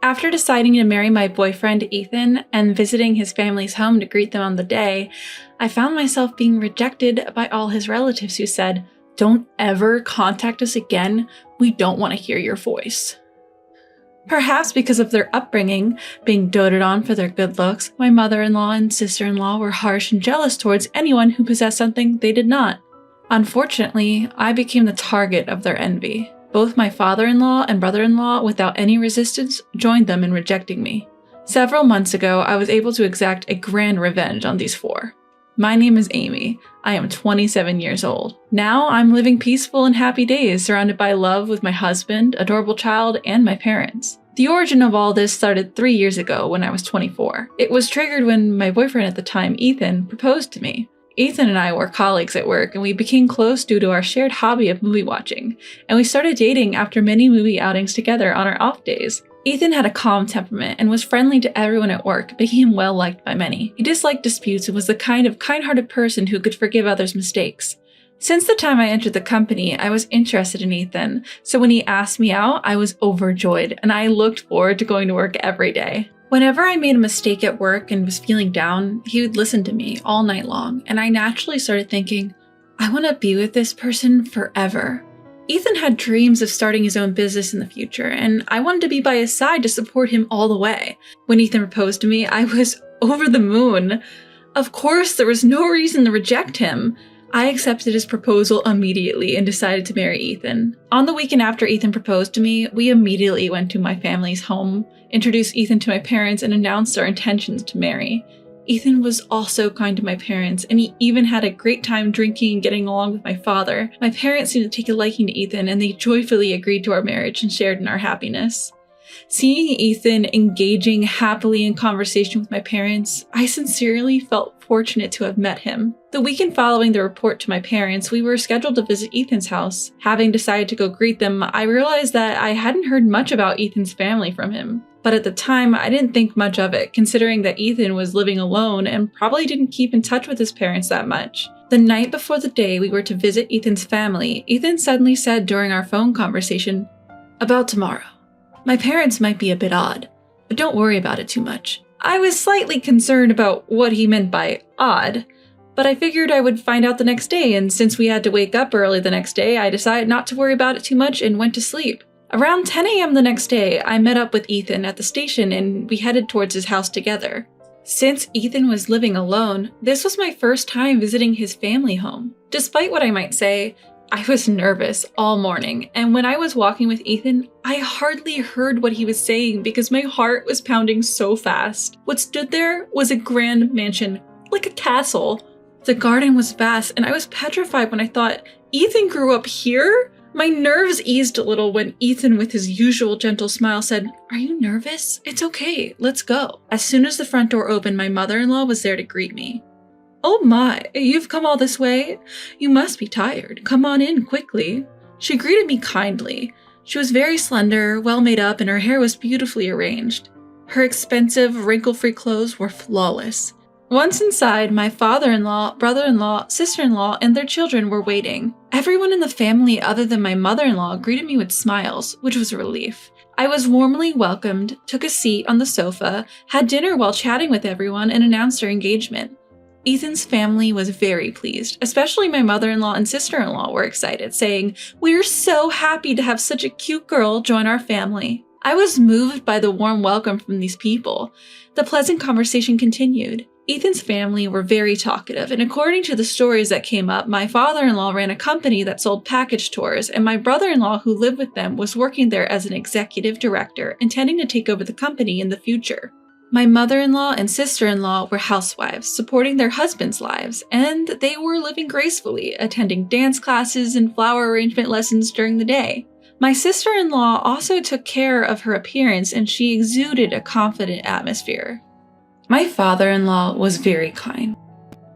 After deciding to marry my boyfriend Ethan and visiting his family's home to greet them on the day, I found myself being rejected by all his relatives who said, "Don't ever contact us again, we don't want to hear your voice." Perhaps because of their upbringing, being doted on for their good looks, my mother-in-law and sister-in-law were harsh and jealous towards anyone who possessed something they did not. Unfortunately, I became the target of their envy. Both my father-in-law and brother-in-law, without any resistance, joined them in rejecting me. Several months ago, I was able to exact a grand revenge on these four. My name is Amy. I am 27 years old. Now I'm living peaceful and happy days surrounded by love with my husband, adorable child, and my parents. The origin of all this started 3 years ago when I was 24. It was triggered when my boyfriend at the time, Ethan, proposed to me. Ethan and I were colleagues at work, and we became close due to our shared hobby of movie watching, and we started dating after many movie outings together on our off days. Ethan had a calm temperament and was friendly to everyone at work, making him well liked by many. He disliked disputes and was the kind of kind-hearted person who could forgive others' mistakes. Since the time I entered the company, I was interested in Ethan, so when he asked me out, I was overjoyed, and I looked forward to going to work every day. Whenever I made a mistake at work and was feeling down, he would listen to me all night long, and I naturally started thinking, I want to be with this person forever. Ethan had dreams of starting his own business in the future, and I wanted to be by his side to support him all the way. When Ethan proposed to me, I was over the moon. Of course, there was no reason to reject him. I accepted his proposal immediately and decided to marry Ethan. On the weekend after Ethan proposed to me, we immediately went to my family's home, introduced Ethan to my parents, and announced our intentions to marry. Ethan was also kind to my parents, and he even had a great time drinking and getting along with my father. My parents seemed to take a liking to Ethan, and they joyfully agreed to our marriage and shared in our happiness. Seeing Ethan engaging happily in conversation with my parents, I sincerely felt fortunate to have met him. The weekend following the report to my parents, we were scheduled to visit Ethan's house. Having decided to go greet them, I realized that I hadn't heard much about Ethan's family from him. But at the time, I didn't think much of it, considering that Ethan was living alone and probably didn't keep in touch with his parents that much. The night before the day we were to visit Ethan's family, Ethan suddenly said during our phone conversation, "About tomorrow. My parents might be a bit odd, but don't worry about it too much." I was slightly concerned about what he meant by odd, but I figured I would find out the next day, and since we had to wake up early the next day, I decided not to worry about it too much and went to sleep. Around 10 a.m. the next day, I met up with Ethan at the station and we headed towards his house together. Since Ethan was living alone, this was my first time visiting his family home. Despite what I might say, I was nervous all morning, and when I was walking with Ethan, I hardly heard what he was saying because my heart was pounding so fast. What stood there was a grand mansion, like a castle. The garden was vast, and I was petrified when I thought, Ethan grew up here? My nerves eased a little when Ethan, with his usual gentle smile, said, "Are you nervous? It's okay, let's go." As soon as the front door opened, my mother-in-law was there to greet me. "Oh my, you've come all this way? You must be tired. Come on in quickly." She greeted me kindly. She was very slender, well made up, and her hair was beautifully arranged. Her expensive, wrinkle-free clothes were flawless. Once inside, my father-in-law, brother-in-law, sister-in-law, and their children were waiting. Everyone in the family other than my mother-in-law greeted me with smiles, which was a relief. I was warmly welcomed, took a seat on the sofa, had dinner while chatting with everyone, and announced our engagement. Ethan's family was very pleased, especially my mother-in-law and sister-in-law were excited, saying, "We're so happy to have such a cute girl join our family." I was moved by the warm welcome from these people. The pleasant conversation continued. Ethan's family were very talkative, and according to the stories that came up, my father-in-law ran a company that sold package tours, and my brother-in-law who lived with them was working there as an executive director, intending to take over the company in the future. My mother-in-law and sister-in-law were housewives, supporting their husbands' lives, and they were living gracefully, attending dance classes and flower arrangement lessons during the day. My sister-in-law also took care of her appearance, and she exuded a confident atmosphere. My father-in-law was very kind,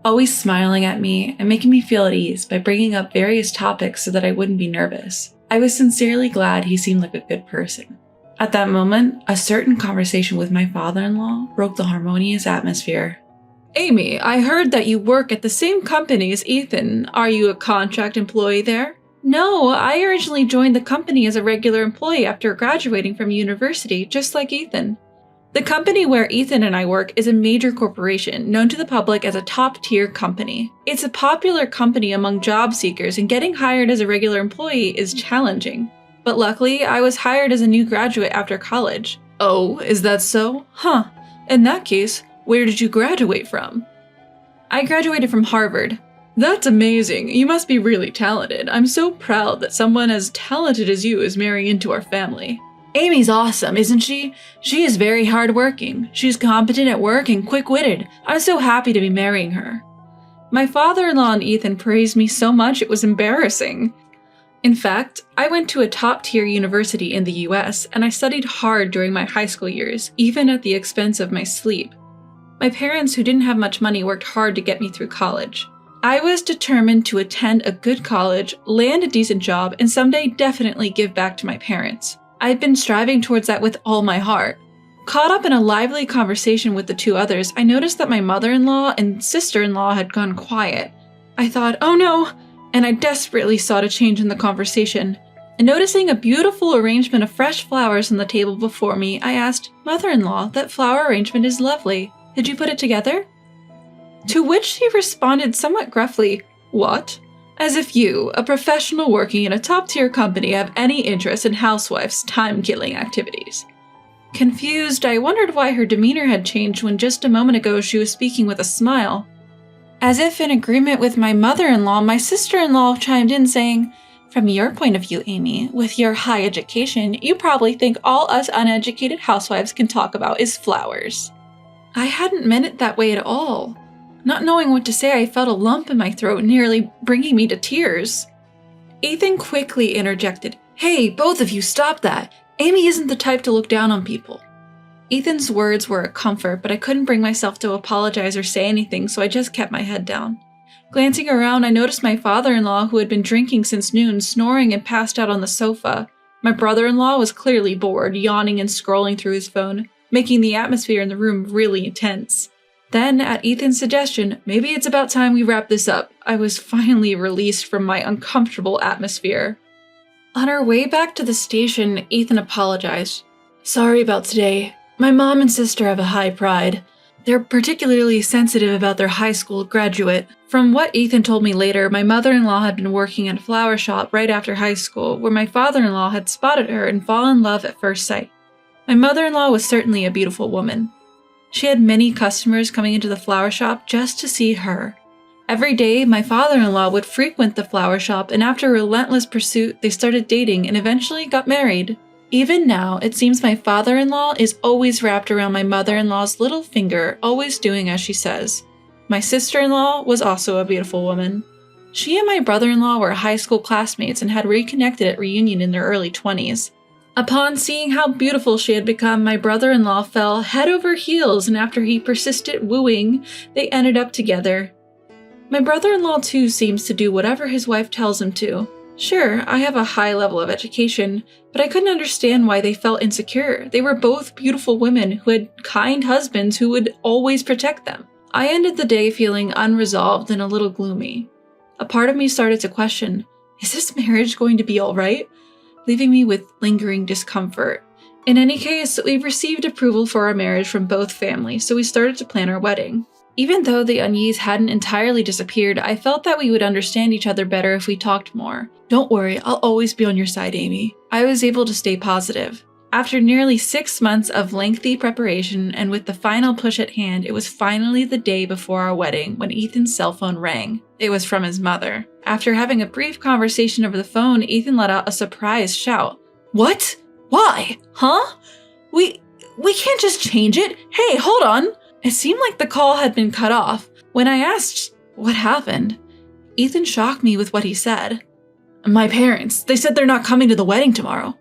always smiling at me and making me feel at ease by bringing up various topics so that I wouldn't be nervous. I was sincerely glad he seemed like a good person. At that moment, a certain conversation with my father-in-law broke the harmonious atmosphere. "Amy, I heard that you work at the same company as Ethan. Are you a contract employee there?" No, I originally joined the company as a regular employee after graduating from university, just like Ethan. The company where Ethan and I work is a major corporation, known to the public as a top-tier company. It's a popular company among job seekers, and getting hired as a regular employee is challenging. But luckily, I was hired as a new graduate after college. Oh, is that so? Huh. In that case, where did you graduate from? I graduated from Harvard. That's amazing. You must be really talented. I'm so proud that someone as talented as you is marrying into our family. Amy's awesome, isn't she? She is very hardworking. She's competent at work and quick-witted. I'm so happy to be marrying her. My father-in-law and Ethan praised me so much it was embarrassing. In fact, I went to a top-tier university in the US, and I studied hard during my high school years, even at the expense of my sleep. My parents, who didn't have much money, worked hard to get me through college. I was determined to attend a good college, land a decent job, and someday definitely give back to my parents. I'd been striving towards that with all my heart. Caught up in a lively conversation with the two others, I noticed that my mother-in-law and sister-in-law had gone quiet. I thought, oh no, and I desperately sought a change in the conversation. And noticing a beautiful arrangement of fresh flowers on the table before me, I asked, "Mother-in-law, that flower arrangement is lovely. Did you put it together?" To which she responded somewhat gruffly, "What? As if you, a professional working in a top-tier company, have any interest in housewives' time-killing activities." Confused, I wondered why her demeanor had changed when just a moment ago she was speaking with a smile. As if in agreement with my mother-in-law, my sister-in-law chimed in saying, "From your point of view, Amy, with your high education, you probably think all us uneducated housewives can talk about is flowers." I hadn't meant it that way at all. Not knowing what to say, I felt a lump in my throat, nearly bringing me to tears. Ethan quickly interjected, "Hey, both of you, stop that. Amy isn't the type to look down on people." Ethan's words were a comfort, but I couldn't bring myself to apologize or say anything, so I just kept my head down. Glancing around, I noticed my father-in-law, who had been drinking since noon, snoring and passed out on the sofa. My brother-in-law was clearly bored, yawning and scrolling through his phone, making the atmosphere in the room really tense. Then, at Ethan's suggestion, "Maybe it's about time we wrap this up," I was finally released from my uncomfortable atmosphere. On our way back to the station, Ethan apologized. "Sorry about today. My mom and sister have a high pride. They're particularly sensitive about their high school graduate." From what Ethan told me later, my mother-in-law had been working at a flower shop right after high school, where my father-in-law had spotted her and fallen in love at first sight. My mother-in-law was certainly a beautiful woman. She had many customers coming into the flower shop just to see her. Every day, my father-in-law would frequent the flower shop, and after a relentless pursuit, they started dating and eventually got married. Even now, it seems my father-in-law is always wrapped around my mother-in-law's little finger, always doing as she says. My sister-in-law was also a beautiful woman. She and my brother-in-law were high school classmates and had reconnected at reunion in their early 20s. Upon seeing how beautiful she had become, my brother-in-law fell head over heels, and after he persisted wooing, they ended up together. My brother-in-law too seems to do whatever his wife tells him to. Sure, I have a high level of education, but I couldn't understand why they felt insecure. They were both beautiful women who had kind husbands who would always protect them. I ended the day feeling unresolved and a little gloomy. A part of me started to question, is this marriage going to be alright? Leaving me with lingering discomfort. In any case, we received approval for our marriage from both families, so we started to plan our wedding. Even though the unease hadn't entirely disappeared, I felt that we would understand each other better if we talked more. "Don't worry, I'll always be on your side, Amy." I was able to stay positive. After nearly 6 months of lengthy preparation and with the final push at hand, it was finally the day before our wedding when Ethan's cell phone rang. It was from his mother. After having a brief conversation over the phone, Ethan let out a surprised shout. "What? Why? Huh? We can't just change it. Hey, hold on." It seemed like the call had been cut off. When I asked what happened, Ethan shocked me with what he said. "My parents, they said they're not coming to the wedding tomorrow."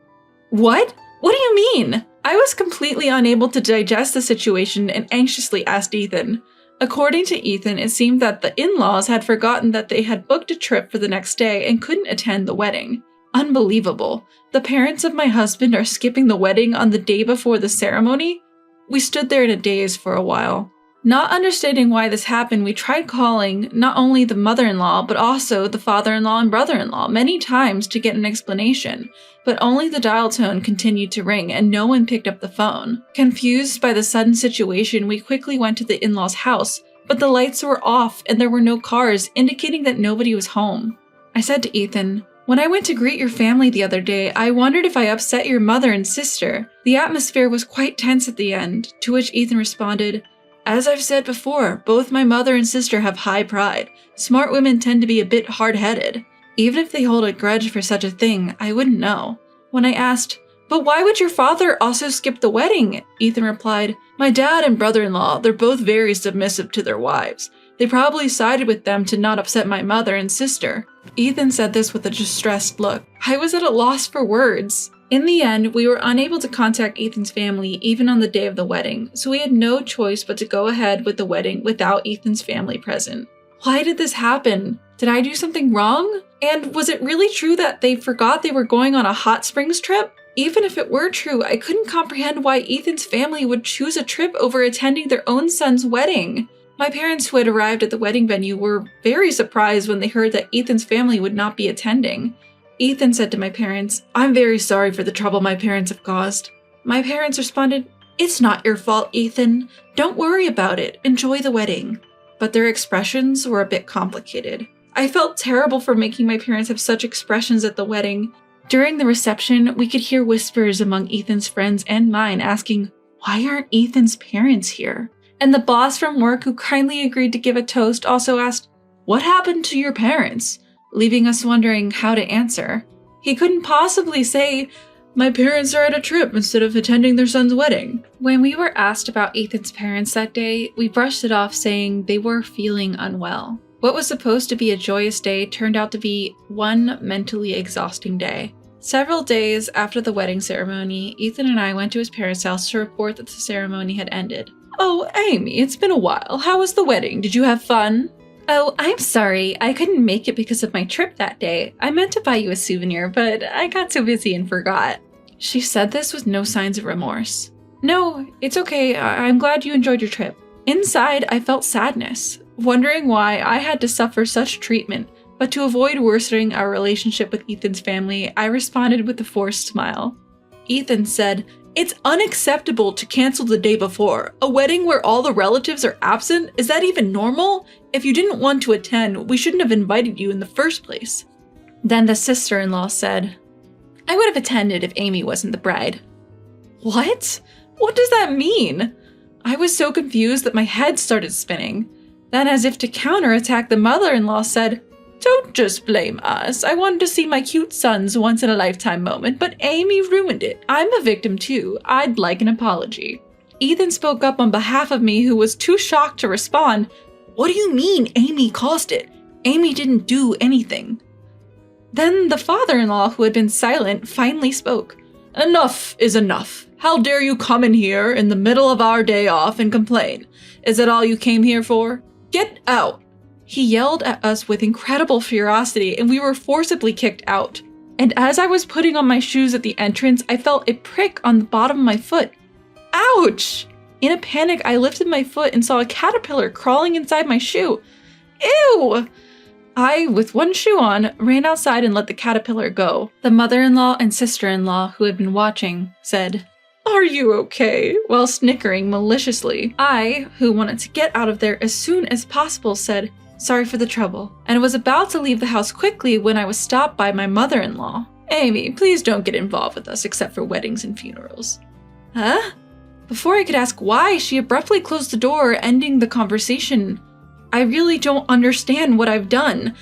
"What? What do you mean?" I was completely unable to digest the situation and anxiously asked Ethan. According to Ethan, it seemed that the in-laws had forgotten that they had booked a trip for the next day and couldn't attend the wedding. Unbelievable. The parents of my husband are skipping the wedding on the day before the ceremony? We stood there in a daze for a while. Not understanding why this happened, we tried calling not only the mother-in-law, but also the father-in-law and brother-in-law many times to get an explanation, but only the dial tone continued to ring and no one picked up the phone. Confused by the sudden situation, we quickly went to the in-laws' house, but the lights were off and there were no cars, indicating that nobody was home. I said to Ethan, "When I went to greet your family the other day, I wondered if I upset your mother and sister." The atmosphere was quite tense at the end, to which Ethan responded, "As I've said before, both my mother and sister have high pride. Smart women tend to be a bit hard-headed. Even if they hold a grudge for such a thing, I wouldn't know." When I asked, "But why would your father also skip the wedding?" Ethan replied, "My dad and brother-in-law, they're both very submissive to their wives. They probably sided with them to not upset my mother and sister." Ethan said this with a distressed look. I was at a loss for words. In the end, we were unable to contact Ethan's family even on the day of the wedding, so we had no choice but to go ahead with the wedding without Ethan's family present. Why did this happen? Did I do something wrong? And was it really true that they forgot they were going on a hot springs trip? Even if it were true, I couldn't comprehend why Ethan's family would choose a trip over attending their own son's wedding. My parents, who had arrived at the wedding venue, were very surprised when they heard that Ethan's family would not be attending. Ethan said to my parents, "I'm very sorry for the trouble my parents have caused." My parents responded, "It's not your fault, Ethan. Don't worry about it. Enjoy the wedding." But their expressions were a bit complicated. I felt terrible for making my parents have such expressions at the wedding. During the reception, we could hear whispers among Ethan's friends and mine asking, "Why aren't Ethan's parents here?" And the boss from work, who kindly agreed to give a toast, also asked, "What happened to your parents?" leaving us wondering how to answer. He couldn't possibly say, "My parents are at a trip instead of attending their son's wedding." When we were asked about Ethan's parents that day, we brushed it off saying they were feeling unwell. What was supposed to be a joyous day turned out to be one mentally exhausting day. Several days after the wedding ceremony, Ethan and I went to his parents' house to report that the ceremony had ended. "Oh, Amy, it's been a while. How was the wedding? Did you have fun?" "Oh, I'm sorry. I couldn't make it because of my trip that day. I meant to buy you a souvenir, but I got so busy and forgot." She said this with no signs of remorse. "No, it's okay. I'm glad you enjoyed your trip." Inside, I felt sadness, wondering why I had to suffer such treatment, but to avoid worsening our relationship with Ethan's family, I responded with a forced smile. Ethan said, "It's unacceptable to cancel the day before. A wedding where all the relatives are absent? Is that even normal? If you didn't want to attend, we shouldn't have invited you in the first place." Then the sister-in-law said, "I would have attended if Amy wasn't the bride." What? What does that mean? I was so confused that my head started spinning. Then, as if to counterattack, the mother-in-law said, "Don't just blame us. I wanted to see my cute son's once-in-a-lifetime moment, but Amy ruined it. I'm a victim too. I'd like an apology." Ethan spoke up on behalf of me, who was too shocked to respond. "What do you mean Amy caused it? Amy didn't do anything." Then the father-in-law, who had been silent, finally spoke. "Enough is enough. How dare you come in here in the middle of our day off and complain? Is that all you came here for? Get out!" He yelled at us with incredible ferocity, and we were forcibly kicked out. And as I was putting on my shoes at the entrance, I felt a prick on the bottom of my foot. Ouch! In a panic, I lifted my foot and saw a caterpillar crawling inside my shoe. Ew! I, with one shoe on, ran outside and let the caterpillar go. The mother-in-law and sister-in-law, who had been watching, said, "Are you okay?" while snickering maliciously. I, who wanted to get out of there as soon as possible, said, "Sorry for the trouble," and was about to leave the house quickly when I was stopped by my mother-in-law. "Amy, please don't get involved with us except for weddings and funerals." Huh? Before I could ask why, she abruptly closed the door, ending the conversation. I really don't understand what I've done.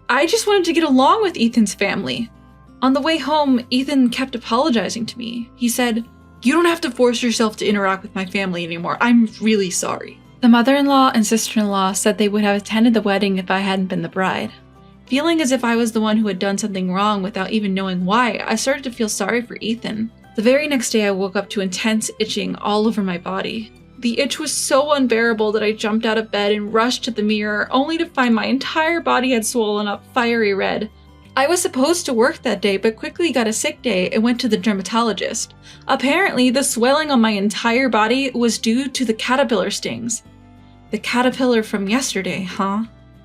I just wanted to get along with Ethan's family. On the way home, Ethan kept apologizing to me. He said, "You don't have to force yourself to interact with my family anymore. I'm really sorry." The mother-in-law and sister-in-law said they would have attended the wedding if I hadn't been the bride. Feeling as if I was the one who had done something wrong without even knowing why, I started to feel sorry for Ethan. The very next day, I woke up to intense itching all over my body. The itch was so unbearable that I jumped out of bed and rushed to the mirror, only to find my entire body had swollen up fiery red. I was supposed to work that day, but quickly got a sick day and went to the dermatologist. Apparently, the swelling on my entire body was due to the caterpillar stings. The caterpillar from yesterday, huh?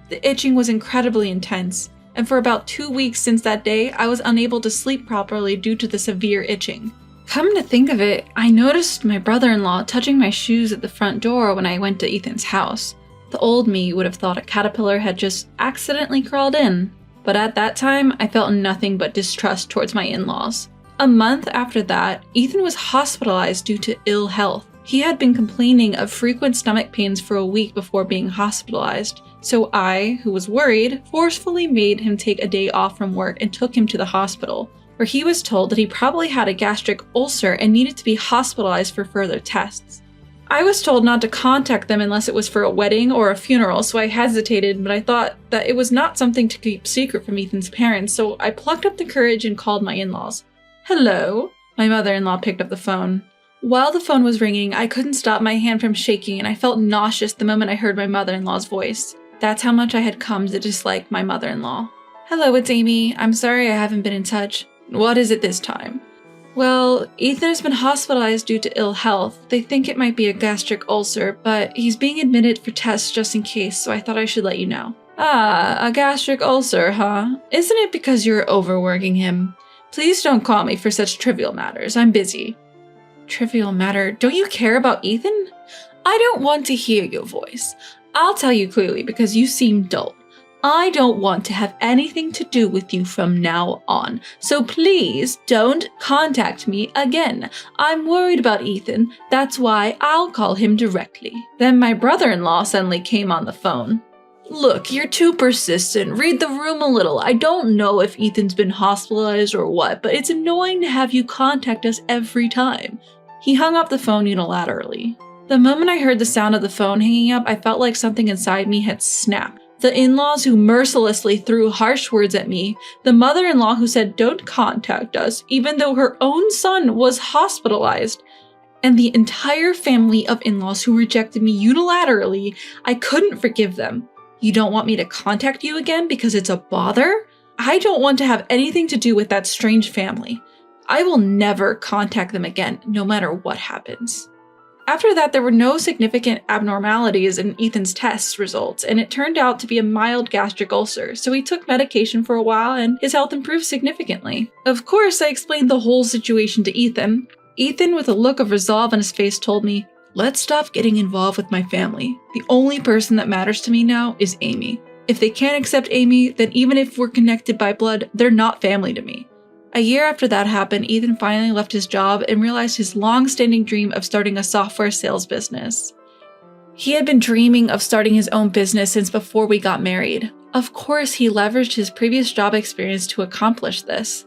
The itching was incredibly intense, and for about 2 weeks since that day, I was unable to sleep properly due to the severe itching. Come to think of it, I noticed my brother-in-law touching my shoes at the front door when I went to Ethan's house. The old me would have thought a caterpillar had just accidentally crawled in, but at that time, I felt nothing but distrust towards my in-laws. A month after that, Ethan was hospitalized due to ill health. He had been complaining of frequent stomach pains for a week before being hospitalized, so I, who was worried, forcefully made him take a day off from work and took him to the hospital, where he was told that he probably had a gastric ulcer and needed to be hospitalized for further tests. I was told not to contact them unless it was for a wedding or a funeral, so I hesitated, but I thought that it was not something to keep secret from Ethan's parents, so I plucked up the courage and called my in-laws. Hello? My mother-in-law picked up the phone. While the phone was ringing, I couldn't stop my hand from shaking, and I felt nauseous the moment I heard my mother-in-law's voice. That's how much I had come to dislike my mother-in-law. Hello, it's Amy. I'm sorry I haven't been in touch. What is it this time? Well, Ethan has been hospitalized due to ill health. They think it might be a gastric ulcer, but he's being admitted for tests just in case, so I thought I should let you know. Ah, a gastric ulcer, huh? Isn't it because you're overworking him? Please don't call me for such trivial matters. I'm busy. Trivial matter? Don't you care about Ethan? I don't want to hear your voice. I'll tell you clearly because you seem dull. I don't want to have anything to do with you from now on, so please don't contact me again. I'm worried about Ethan, that's why I'll call him directly. Then my brother-in-law suddenly came on the phone. Look, you're too persistent. Read the room a little. I don't know if Ethan's been hospitalized or what, but it's annoying to have you contact us every time. He hung up the phone unilaterally. The moment I heard the sound of the phone hanging up, I felt like something inside me had snapped. The in-laws who mercilessly threw harsh words at me, the mother-in-law who said don't contact us even though her own son was hospitalized, and the entire family of in-laws who rejected me unilaterally, I couldn't forgive them. You don't want me to contact you again because it's a bother? I don't want to have anything to do with that strange family. I will never contact them again, no matter what happens. After that, there were no significant abnormalities in Ethan's test results, and it turned out to be a mild gastric ulcer, so he took medication for a while and his health improved significantly. Of course, I explained the whole situation to Ethan. Ethan, with a look of resolve on his face, told me, "Let's stop getting involved with my family. The only person that matters to me now is Amy. If they can't accept Amy, then even if we're connected by blood, they're not family to me." A year after that happened, Ethan finally left his job and realized his long-standing dream of starting a software sales business. He had been dreaming of starting his own business since before we got married. Of course, he leveraged his previous job experience to accomplish this.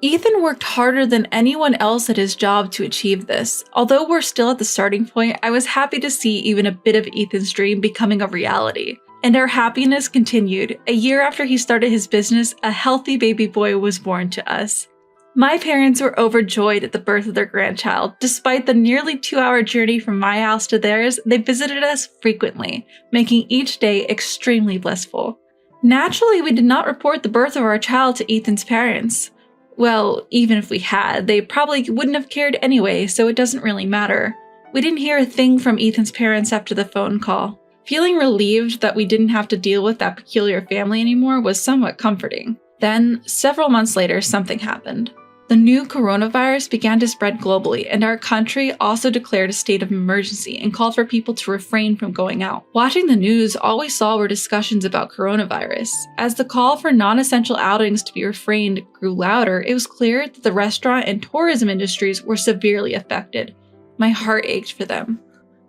Ethan worked harder than anyone else at his job to achieve this. Although we're still at the starting point, I was happy to see even a bit of Ethan's dream becoming a reality. And our happiness continued. A year after he started his business, a healthy baby boy was born to us. My parents were overjoyed at the birth of their grandchild. Despite the nearly 2-hour journey from my house to theirs, they visited us frequently, making each day extremely blissful. Naturally, we did not report the birth of our child to Ethan's parents. Well, even if we had, they probably wouldn't have cared anyway, so it doesn't really matter. We didn't hear a thing from Ethan's parents after the phone call. Feeling relieved that we didn't have to deal with that peculiar family anymore was somewhat comforting. Then, several months later, something happened. The new coronavirus began to spread globally, and our country also declared a state of emergency and called for people to refrain from going out. Watching the news, all we saw were discussions about coronavirus. As the call for non-essential outings to be refrained grew louder, it was clear that the restaurant and tourism industries were severely affected. My heart ached for them.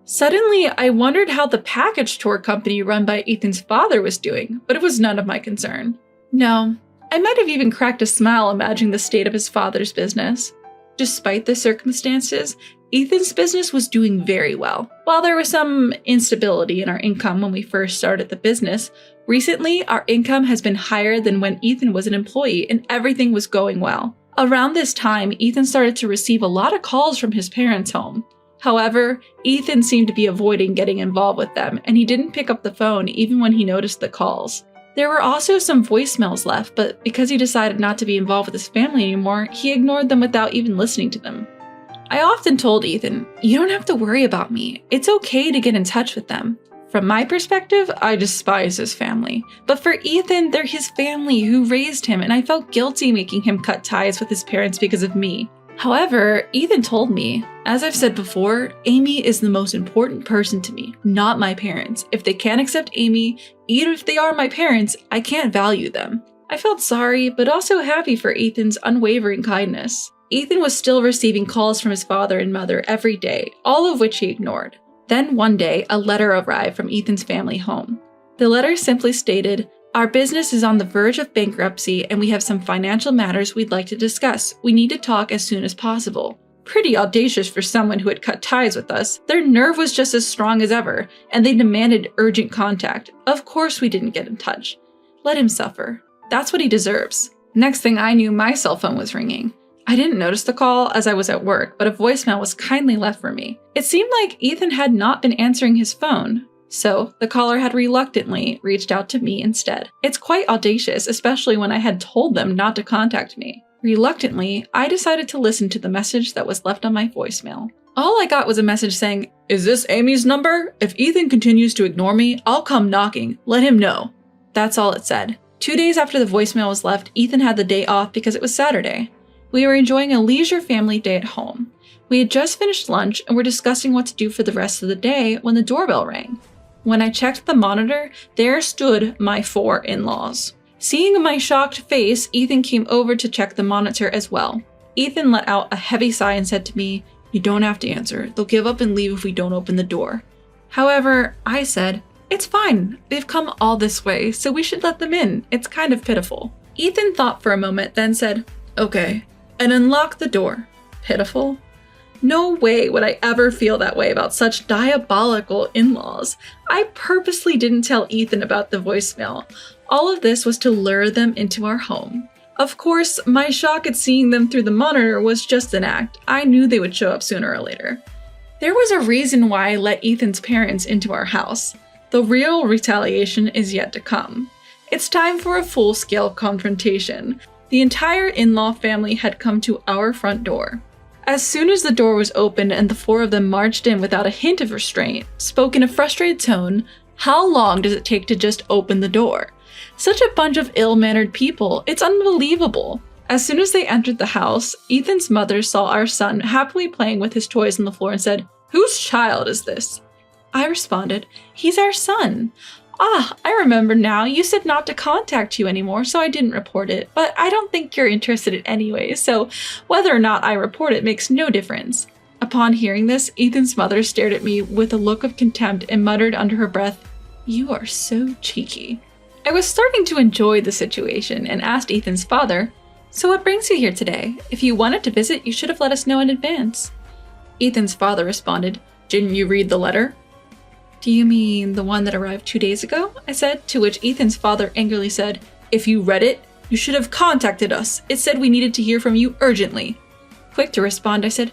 Suddenly, I wondered how the package tour company run by Ethan's father was doing, but it was none of my concern. No, I might have even cracked a smile imagining the state of his father's business. Despite the circumstances, Ethan's business was doing very well. While there was some instability in our income when we first started the business, recently our income has been higher than when Ethan was an employee and everything was going well. Around this time, Ethan started to receive a lot of calls from his parents' home. However, Ethan seemed to be avoiding getting involved with them, and he didn't pick up the phone even when he noticed the calls. There were also some voicemails left, but because he decided not to be involved with his family anymore, he ignored them without even listening to them. I often told Ethan, "You don't have to worry about me. It's okay to get in touch with them. From my perspective, I despise his family. But for Ethan, they're his family who raised him, and I felt guilty making him cut ties with his parents because of me. However, Ethan told me, as I've said before, Amy is the most important person to me, not my parents. If they can't accept Amy, even if they are my parents, I can't value them. I felt sorry, but also happy for Ethan's unwavering kindness. Ethan was still receiving calls from his father and mother every day, all of which he ignored. Then one day, a letter arrived from Ethan's family home. The letter simply stated, "Our business is on the verge of bankruptcy and we have some financial matters we'd like to discuss. We need to talk as soon as possible." Pretty audacious for someone who had cut ties with us. Their nerve was just as strong as ever, and they demanded urgent contact. Of course we didn't get in touch. Let him suffer. That's what he deserves. Next thing I knew, my cell phone was ringing. I didn't notice the call as I was at work, but a voicemail was kindly left for me. It seemed like Ethan had not been answering his phone, so the caller had reluctantly reached out to me instead. It's quite audacious, especially when I had told them not to contact me. Reluctantly, I decided to listen to the message that was left on my voicemail. All I got was a message saying, "Is this Amy's number? If Ethan continues to ignore me, I'll come knocking. Let him know." That's all it said. 2 days after the voicemail was left, Ethan had the day off because it was Saturday. We were enjoying a leisure family day at home. We had just finished lunch and were discussing what to do for the rest of the day when the doorbell rang. When I checked the monitor, there stood my 4 in-laws. Seeing my shocked face, Ethan came over to check the monitor as well. Ethan let out a heavy sigh and said to me, "You don't have to answer. They'll give up and leave if we don't open the door." However, I said, "It's fine. They've come all this way, so we should let them in. It's kind of pitiful." Ethan thought for a moment, then said, "Okay," and unlocked the door. Pitiful? No way would I ever feel that way about such diabolical in-laws. I purposely didn't tell Ethan about the voicemail. All of this was to lure them into our home. Of course, my shock at seeing them through the monitor was just an act. I knew they would show up sooner or later. There was a reason why I let Ethan's parents into our house. The real retaliation is yet to come. It's time for a full-scale confrontation. The entire in-law family had come to our front door. As soon as the door was opened and the 4 of them marched in without a hint of restraint, spoke in a frustrated tone, "How long does it take to just open the door?" Such a bunch of ill-mannered people, it's unbelievable. As soon as they entered the house, Ethan's mother saw our son happily playing with his toys on the floor and said, "Whose child is this?" I responded, "He's our son." "Ah, I remember now. You said not to contact you anymore, so I didn't report it. But I don't think you're interested in it anyway, so whether or not I report it makes no difference." Upon hearing this, Ethan's mother stared at me with a look of contempt and muttered under her breath, "You are so cheeky." I was starting to enjoy the situation and asked Ethan's father, "So what brings you here today? If you wanted to visit, you should have let us know in advance." Ethan's father responded, "Didn't you read the letter?" "Do you mean the one that arrived 2 days ago?" I said, to which Ethan's father angrily said, "If you read it, you should have contacted us. It said we needed to hear from you urgently." Quick to respond, I said,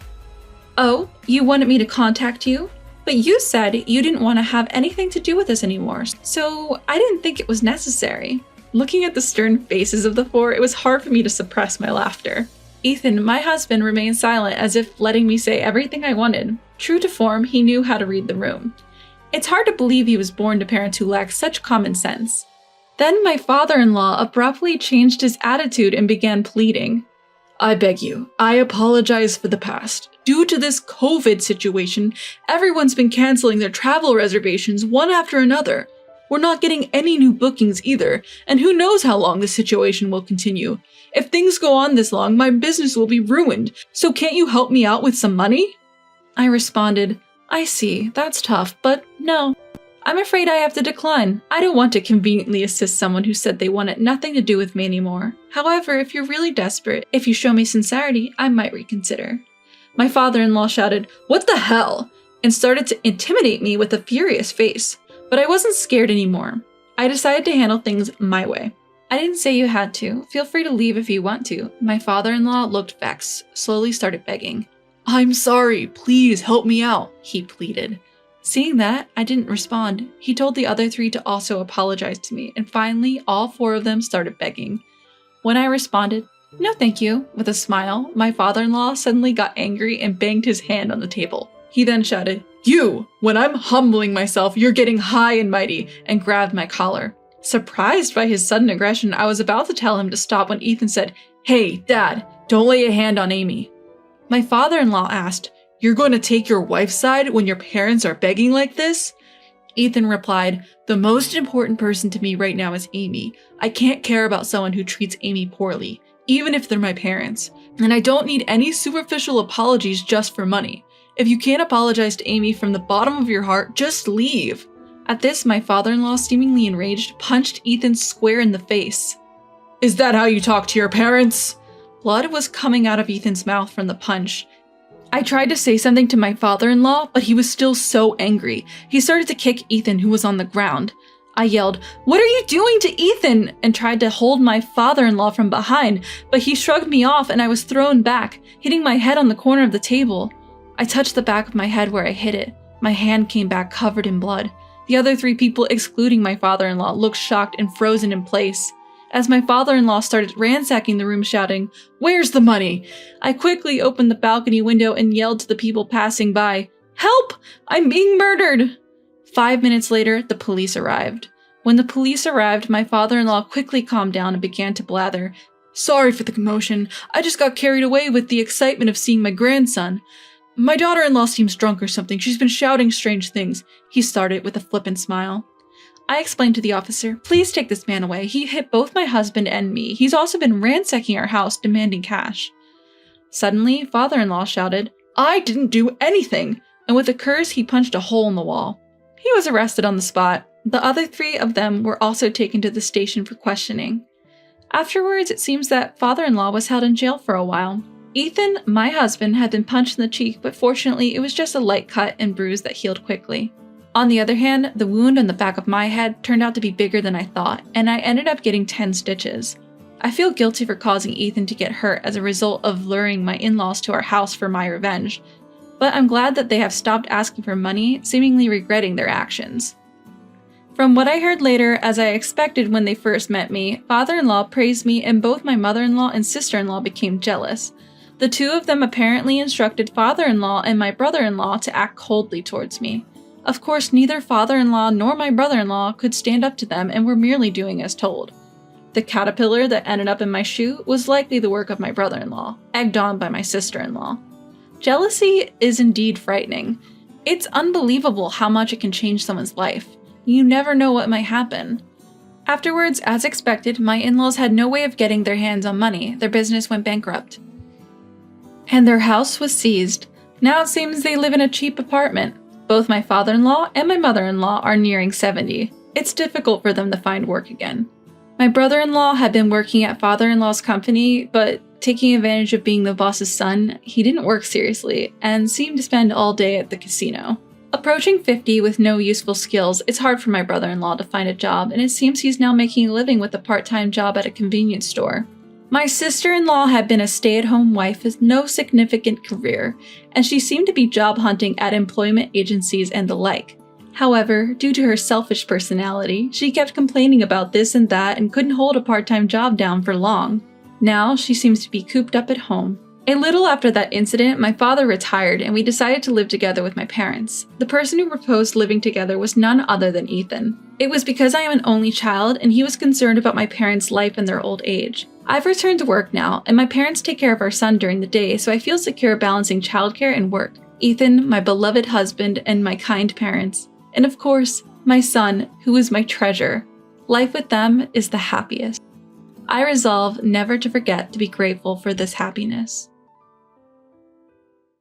"Oh, you wanted me to contact you? But you said you didn't want to have anything to do with us anymore, so I didn't think it was necessary." Looking at the stern faces of the 4, it was hard for me to suppress my laughter. Ethan, my husband, remained silent as if letting me say everything I wanted. True to form, he knew how to read the room. It's hard to believe he was born to parents who lacked such common sense. Then my father-in-law abruptly changed his attitude and began pleading. "I beg you, I apologize for the past. Due to this COVID situation, everyone's been canceling their travel reservations one after another. We're not getting any new bookings either, and who knows how long this situation will continue. If things go on this long, my business will be ruined, so can't you help me out with some money?" I responded, "I see, that's tough, but no. I'm afraid I have to decline. I don't want to conveniently assist someone who said they wanted nothing to do with me anymore. However, if you're really desperate, if you show me sincerity, I might reconsider." My father-in-law shouted, "What the hell?" and started to intimidate me with a furious face. But I wasn't scared anymore. I decided to handle things my way. "I didn't say you had to. Feel free to leave if you want to." My father-in-law looked vexed, slowly started begging. "I'm sorry, please help me out," he pleaded. Seeing that, I didn't respond. He told the other 3 to also apologize to me, and finally, all 4 of them started begging. When I responded, "No thank you," with a smile, my father-in-law suddenly got angry and banged his hand on the table. He then shouted, "You! When I'm humbling myself, you're getting high and mighty," and grabbed my collar. Surprised by his sudden aggression, I was about to tell him to stop when Ethan said, "Hey, Dad, don't lay a hand on Amy." My father-in-law asked, "You're going to take your wife's side when your parents are begging like this?" Ethan replied, "The most important person to me right now is Amy. I can't care about someone who treats Amy poorly, even if they're my parents. And I don't need any superficial apologies just for money. If you can't apologize to Amy from the bottom of your heart, just leave." At this, my father-in-law, seemingly enraged, punched Ethan square in the face. "Is that how you talk to your parents?" Blood was coming out of Ethan's mouth from the punch. I tried to say something to my father-in-law, but he was still so angry. He started to kick Ethan, who was on the ground. I yelled, "What are you doing to Ethan?" and tried to hold my father-in-law from behind, but he shrugged me off and I was thrown back, hitting my head on the corner of the table. I touched the back of my head where I hit it. My hand came back covered in blood. The other 3 people, excluding my father-in-law, looked shocked and frozen in place. As my father-in-law started ransacking the room shouting, "Where's the money?" I quickly opened the balcony window and yelled to the people passing by, "Help! I'm being murdered!" 5 minutes later, the police arrived. When the police arrived, my father-in-law quickly calmed down and began to blather, "Sorry for the commotion. I just got carried away with the excitement of seeing my grandson. My daughter-in-law seems drunk or something. She's been shouting strange things," he started with a flippant smile. I explained to the officer, "Please take this man away. He hit both my husband and me. He's also been ransacking our house, demanding cash." Suddenly, father-in-law shouted, "I didn't do anything!" And with a curse, he punched a hole in the wall. He was arrested on the spot. The other 3 of them were also taken to the station for questioning. Afterwards, it seems that father-in-law was held in jail for a while. Ethan, my husband, had been punched in the cheek, but fortunately, it was just a light cut and bruise that healed quickly. On the other hand, the wound on the back of my head turned out to be bigger than I thought, and I ended up getting 10 stitches. I feel guilty for causing Ethan to get hurt as a result of luring my in-laws to our house for my revenge, but I'm glad that they have stopped asking for money, seemingly regretting their actions. From what I heard later, as I expected when they first met me, father-in-law praised me and both my mother-in-law and sister-in-law became jealous. The 2 of them apparently instructed father-in-law and my brother-in-law to act coldly towards me. Of course, neither father-in-law nor my brother-in-law could stand up to them and were merely doing as told. The caterpillar that ended up in my shoe was likely the work of my brother-in-law, egged on by my sister-in-law. Jealousy is indeed frightening. It's unbelievable how much it can change someone's life. You never know what might happen. Afterwards, as expected, my in-laws had no way of getting their hands on money. Their business went bankrupt. And their house was seized. Now it seems they live in a cheap apartment. Both my father-in-law and my mother-in-law are nearing 70. It's difficult for them to find work again. My brother-in-law had been working at father-in-law's company, but taking advantage of being the boss's son, he didn't work seriously and seemed to spend all day at the casino. Approaching 50 with no useful skills, it's hard for my brother-in-law to find a job, and it seems he's now making a living with a part-time job at a convenience store. My sister-in-law had been a stay-at-home wife with no significant career, and she seemed to be job hunting at employment agencies and the like. However, due to her selfish personality, she kept complaining about this and that and couldn't hold a part-time job down for long. Now, she seems to be cooped up at home. A little after that incident, my father retired and we decided to live together with my parents. The person who proposed living together was none other than Ethan. It was because I am an only child and he was concerned about my parents' life in their old age. I've returned to work now, and my parents take care of our son during the day, so I feel secure balancing childcare and work. Ethan, my beloved husband, and my kind parents. And of course, my son, who is my treasure. Life with them is the happiest. I resolve never to forget to be grateful for this happiness.